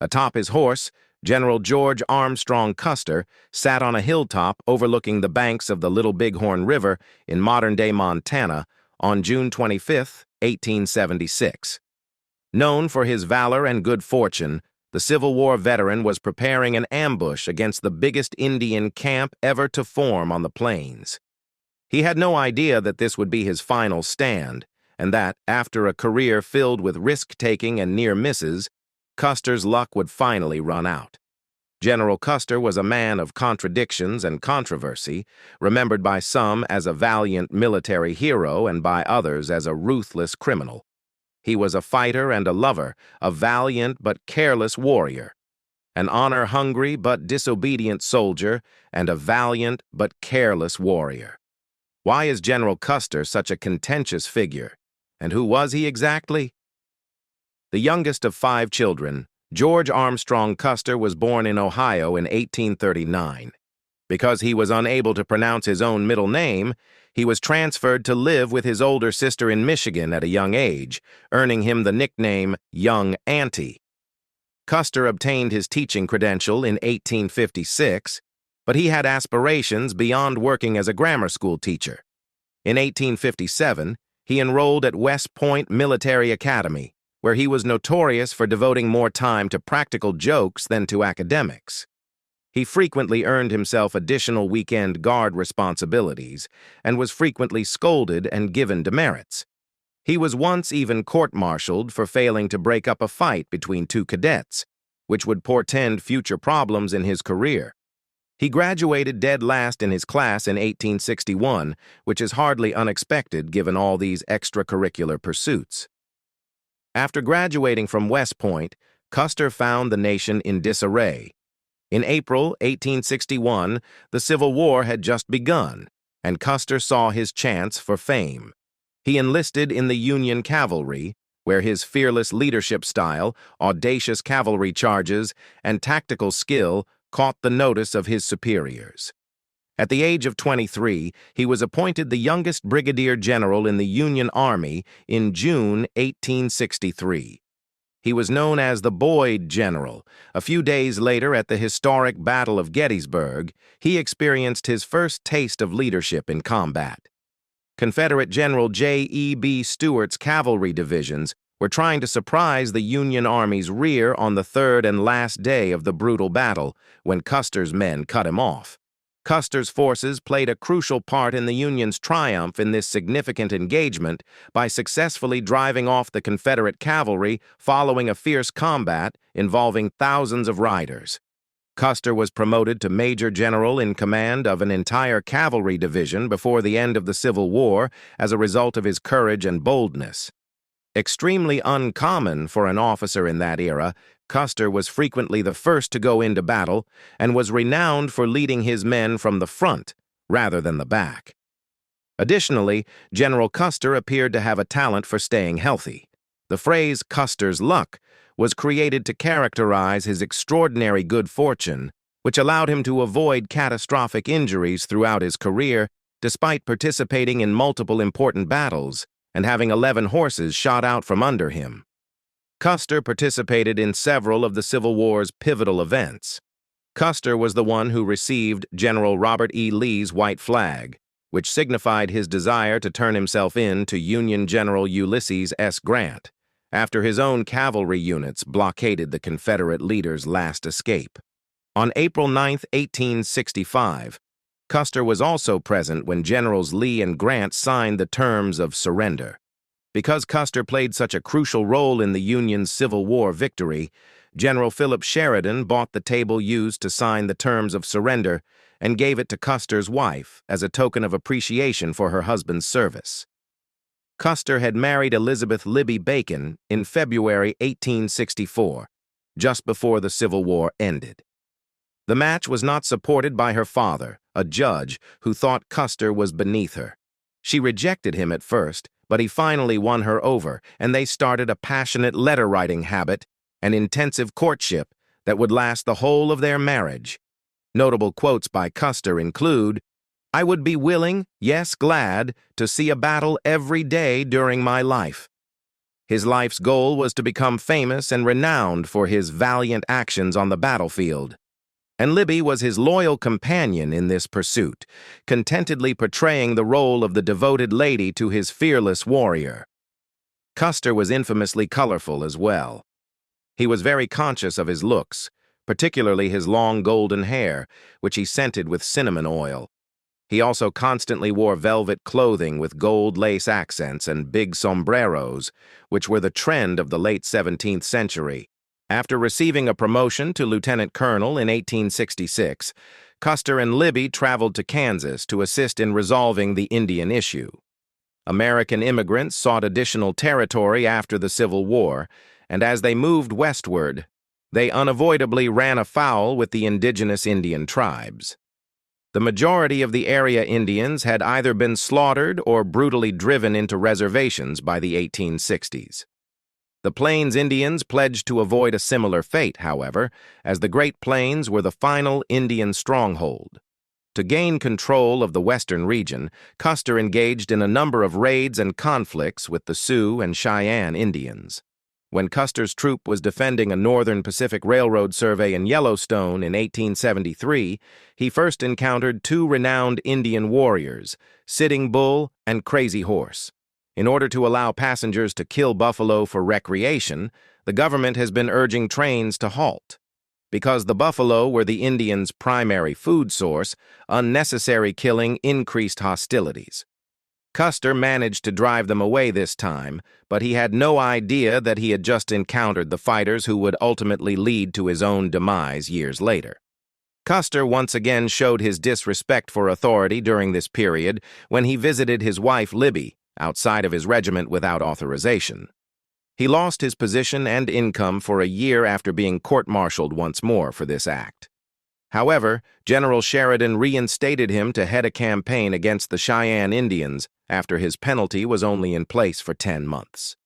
Atop his horse, General George Armstrong Custer sat on a hilltop overlooking the banks of the Little Bighorn River in modern-day Montana on June 25, 1876. Known for his valor and good fortune, the Civil War veteran was preparing an ambush against the biggest Indian camp ever to form on the plains. He had no idea that this would be his final stand, and that, after a career filled with risk-taking and near misses, Custer's luck would finally run out. General Custer was a man of contradictions and controversy, remembered by some as a valiant military hero and by others as a ruthless criminal. He was a fighter and a lover, a valiant but careless warrior, an honor-hungry but disobedient soldier, and a valiant but careless warrior. Why is General Custer such a contentious figure, and who was he exactly? The youngest of 5 children, George Armstrong Custer was born in Ohio in 1839. Because he was unable to pronounce his own middle name, he was transferred to live with his older sister in Michigan at a young age, earning him the nickname Young Auntie. Custer obtained his teaching credential in 1856, but he had aspirations beyond working as a grammar school teacher. In 1857, he enrolled at West Point Military Academy, where he was notorious for devoting more time to practical jokes than to academics. He frequently earned himself additional weekend guard responsibilities and was frequently scolded and given demerits. He was once even court-martialed for failing to break up a fight between 2 cadets, which would portend future problems in his career. He graduated dead last in his class in 1861, which is hardly unexpected given all these extracurricular pursuits. After graduating from West Point, Custer found the nation in disarray. In April 1861, the Civil War had just begun, and Custer saw his chance for fame. He enlisted in the Union cavalry, where his fearless leadership style, audacious cavalry charges, and tactical skill caught the notice of his superiors. At the age of 23, he was appointed the youngest brigadier general in the Union Army in June 1863. He was known as the Boyd General. A few days later, at the historic Battle of Gettysburg, he experienced his first taste of leadership in combat. Confederate General J.E.B. Stuart's cavalry divisions were trying to surprise the Union Army's rear on the 3rd and last day of the brutal battle, when Custer's men cut him off. Custer's forces played a crucial part in the Union's triumph in this significant engagement by successfully driving off the Confederate cavalry following a fierce combat involving thousands of riders. Custer was promoted to Major General in command of an entire cavalry division before the end of the Civil War as a result of his courage and boldness. Extremely uncommon for an officer in that era, Custer was frequently the first to go into battle and was renowned for leading his men from the front rather than the back. Additionally, General Custer appeared to have a talent for staying healthy. The phrase "Custer's luck" was created to characterize his extraordinary good fortune, which allowed him to avoid catastrophic injuries throughout his career, despite participating in multiple important battles and having 11 horses shot out from under him. Custer participated in several of the Civil War's pivotal events. Custer was the one who received General Robert E. Lee's white flag, which signified his desire to turn himself in to Union General Ulysses S. Grant, after his own cavalry units blockaded the Confederate leader's last escape. On April 9, 1865, Custer was also present when Generals Lee and Grant signed the terms of surrender. Because Custer played such a crucial role in the Union's Civil War victory, General Philip Sheridan bought the table used to sign the terms of surrender and gave it to Custer's wife as a token of appreciation for her husband's service. Custer had married Elizabeth Libby Bacon in February 1864, just before the Civil War ended. The match was not supported by her father, a judge who thought Custer was beneath her. She rejected him at first, but he finally won her over, and they started a passionate letter-writing habit, an intensive courtship that would last the whole of their marriage. Notable quotes by Custer include, "I would be willing, yes, glad, to see a battle every day during my life." His life's goal was to become famous and renowned for his valiant actions on the battlefield. And Libby was his loyal companion in this pursuit, contentedly portraying the role of the devoted lady to his fearless warrior. Custer was infamously colorful as well. He was very conscious of his looks, particularly his long golden hair, which he scented with cinnamon oil. He also constantly wore velvet clothing with gold lace accents and big sombreros, which were the trend of the late 17th century. After receiving a promotion to lieutenant colonel in 1866, Custer and Libby traveled to Kansas to assist in resolving the Indian issue. American immigrants sought additional territory after the Civil War, and as they moved westward, they unavoidably ran afoul with the indigenous Indian tribes. The majority of the area Indians had either been slaughtered or brutally driven into reservations by the 1860s. The Plains Indians pledged to avoid a similar fate, however, as the Great Plains were the final Indian stronghold. To gain control of the western region, Custer engaged in a number of raids and conflicts with the Sioux and Cheyenne Indians. When Custer's troop was defending a Northern Pacific Railroad survey in Yellowstone in 1873, he first encountered two renowned Indian warriors, Sitting Bull and Crazy Horse. In order to allow passengers to kill buffalo for recreation, the government has been urging trains to halt. Because the buffalo were the Indians' primary food source, unnecessary killing increased hostilities. Custer managed to drive them away this time, but he had no idea that he had just encountered the fighters who would ultimately lead to his own demise years later. Custer once again showed his disrespect for authority during this period when he visited his wife Libby outside of his regiment without authorization. He lost his position and income for a year after being court-martialed once more for this act. However, General Sheridan reinstated him to head a campaign against the Cheyenne Indians after his penalty was only in place for 10 months.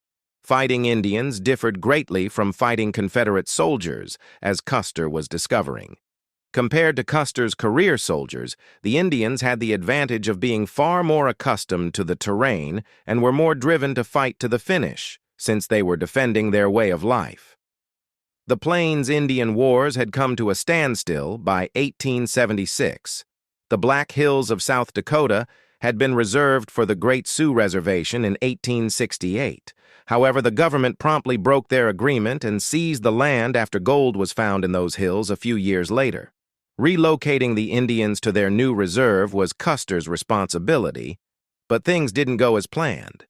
Fighting Indians differed greatly from fighting Confederate soldiers, as Custer was discovering. Compared to Custer's career soldiers, the Indians had the advantage of being far more accustomed to the terrain and were more driven to fight to the finish, since they were defending their way of life. The Plains Indian Wars had come to a standstill by 1876. The Black Hills of South Dakota had been reserved for the Great Sioux Reservation in 1868. However, the government promptly broke their agreement and seized the land after gold was found in those hills a few years later. Relocating the Indians to their new reserve was Custer's responsibility, but things didn't go as planned.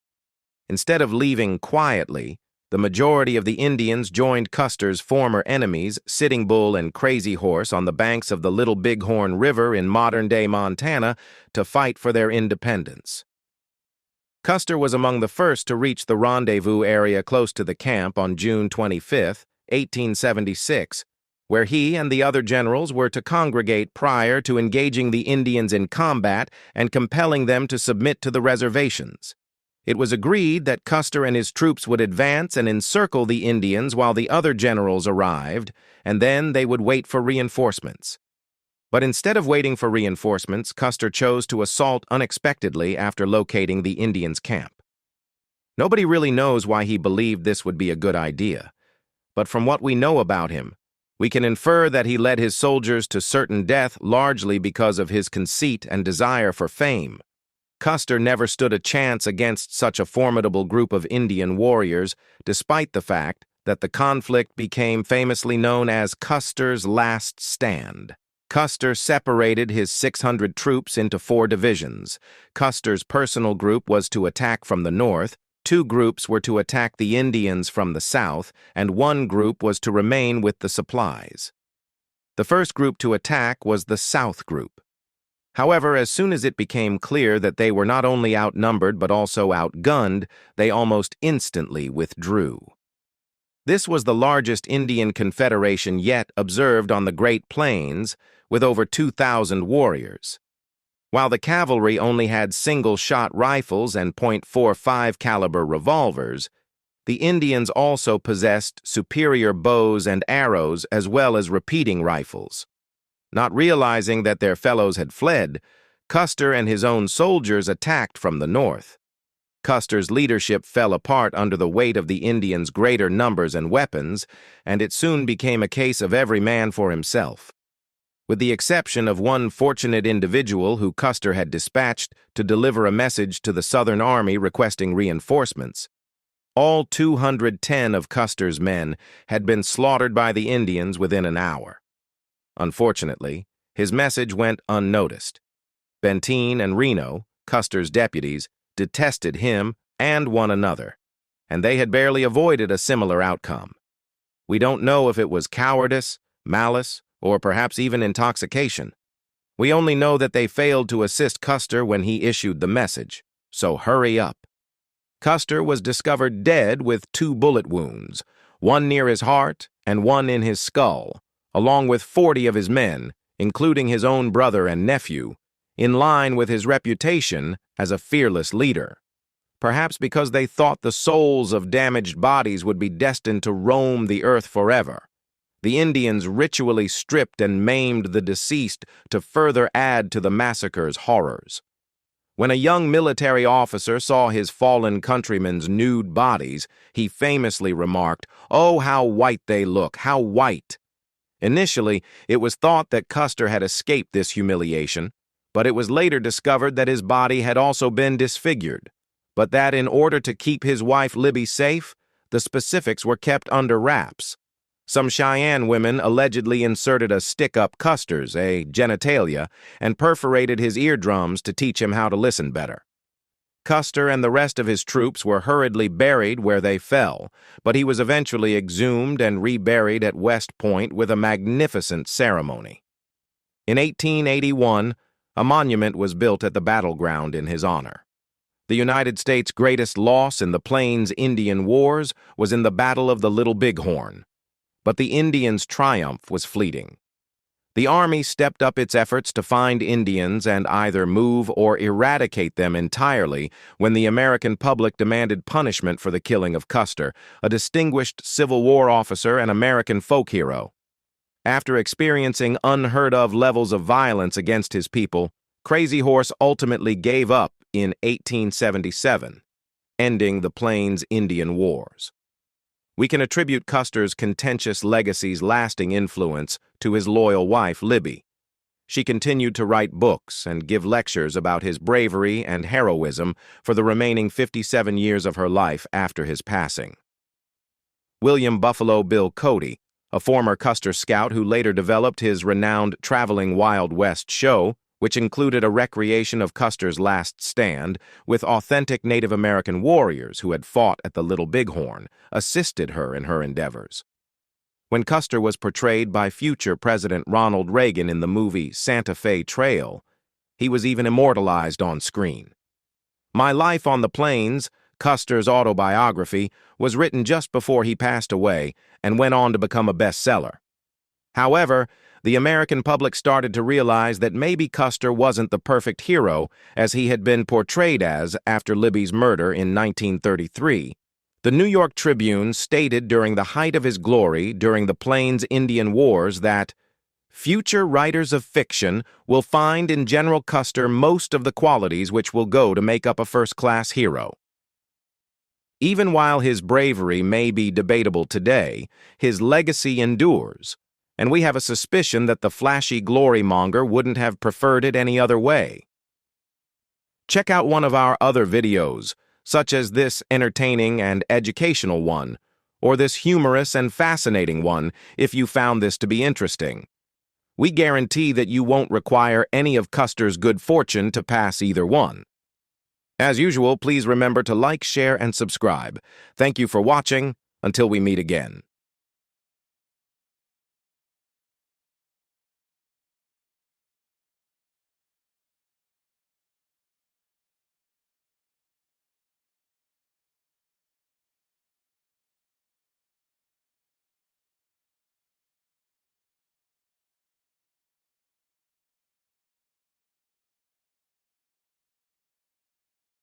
Instead of leaving quietly, the majority of the Indians joined Custer's former enemies, Sitting Bull and Crazy Horse, on the banks of the Little Bighorn River in modern-day Montana to fight for their independence. Custer was among the first to reach the rendezvous area close to the camp on June 25, 1876, where he and the other generals were to congregate prior to engaging the Indians in combat and compelling them to submit to the reservations. It was agreed that Custer and his troops would advance and encircle the Indians while the other generals arrived, and then they would wait for reinforcements. But instead of waiting for reinforcements, Custer chose to assault unexpectedly after locating the Indians' camp. Nobody really knows why he believed this would be a good idea, but from what we know about him, we can infer that he led his soldiers to certain death largely because of his conceit and desire for fame. Custer never stood a chance against such a formidable group of Indian warriors, despite the fact that the conflict became famously known as Custer's Last Stand. Custer separated his 600 troops into 4 divisions. Custer's personal group was to attack from the north, 2 groups were to attack the Indians from the south, and 1 group was to remain with the supplies. The first group to attack was the South Group. However, as soon as it became clear that they were not only outnumbered but also outgunned, they almost instantly withdrew. This was the largest Indian confederation yet observed on the Great Plains, with over 2,000 warriors. While the cavalry only had single-shot rifles and .45 caliber revolvers, the Indians also possessed superior bows and arrows as well as repeating rifles. Not realizing that their fellows had fled, Custer and his own soldiers attacked from the north. Custer's leadership fell apart under the weight of the Indians' greater numbers and weapons, and it soon became a case of every man for himself. With the exception of one fortunate individual who Custer had dispatched to deliver a message to the Southern Army requesting reinforcements, all 210 of Custer's men had been slaughtered by the Indians within an hour. Unfortunately, his message went unnoticed. Benteen and Reno, Custer's deputies, detested him and one another, and they had barely avoided a similar outcome. We don't know if it was cowardice, malice, or perhaps even intoxication. We only know that they failed to assist Custer when he issued the message, so hurry up. Custer was discovered dead with 2 bullet wounds, one near his heart and one in his skull, along with 40 of his men, including his own brother and nephew, in line with his reputation as a fearless leader. Perhaps because they thought the souls of damaged bodies would be destined to roam the earth forever. The Indians ritually stripped and maimed the deceased to further add to the massacre's horrors. When a young military officer saw his fallen countrymen's nude bodies, he famously remarked, "Oh, how white they look, how white." Initially, it was thought that Custer had escaped this humiliation, but it was later discovered that his body had also been disfigured, but that in order to keep his wife Libby safe, the specifics were kept under wraps. Some Cheyenne women allegedly inserted a stick up Custer's, a genitalia, and perforated his eardrums to teach him how to listen better. Custer and the rest of his troops were hurriedly buried where they fell, but he was eventually exhumed and reburied at West Point with a magnificent ceremony. In 1881, a monument was built at the battleground in his honor. The United States' greatest loss in the Plains Indian Wars was in the Battle of the Little Bighorn, but the Indians' triumph was fleeting. The Army stepped up its efforts to find Indians and either move or eradicate them entirely when the American public demanded punishment for the killing of Custer, a distinguished Civil War officer and American folk hero. After experiencing unheard-of levels of violence against his people, Crazy Horse ultimately gave up in 1877, ending the Plains Indian Wars. We can attribute Custer's contentious legacy's lasting influence to his loyal wife, Libby. She continued to write books and give lectures about his bravery and heroism for the remaining 57 years of her life after his passing. William Buffalo Bill Cody, a former Custer scout who later developed his renowned Traveling Wild West show, which included a recreation of Custer's last stand with authentic Native American warriors who had fought at the Little Bighorn, assisted her in her endeavors. When Custer was portrayed by future President Ronald Reagan in the movie Santa Fe Trail, he was even immortalized on screen. My Life on the Plains, Custer's autobiography, was written just before he passed away and went on to become a bestseller. However, the American public started to realize that maybe Custer wasn't the perfect hero as he had been portrayed as after Libby's murder in 1933. The New York Tribune stated during the height of his glory during the Plains Indian Wars that future writers of fiction will find in General Custer most of the qualities which will go to make up a first-class hero. Even while his bravery may be debatable today, his legacy endures, and we have a suspicion that the flashy glory-monger wouldn't have preferred it any other way. Check out one of our other videos, such as this entertaining and educational one, or this humorous and fascinating one, if you found this to be interesting. We guarantee that you won't require any of Custer's good fortune to pass either one. As usual, please remember to like, share, and subscribe. Thank you for watching. Until we meet again.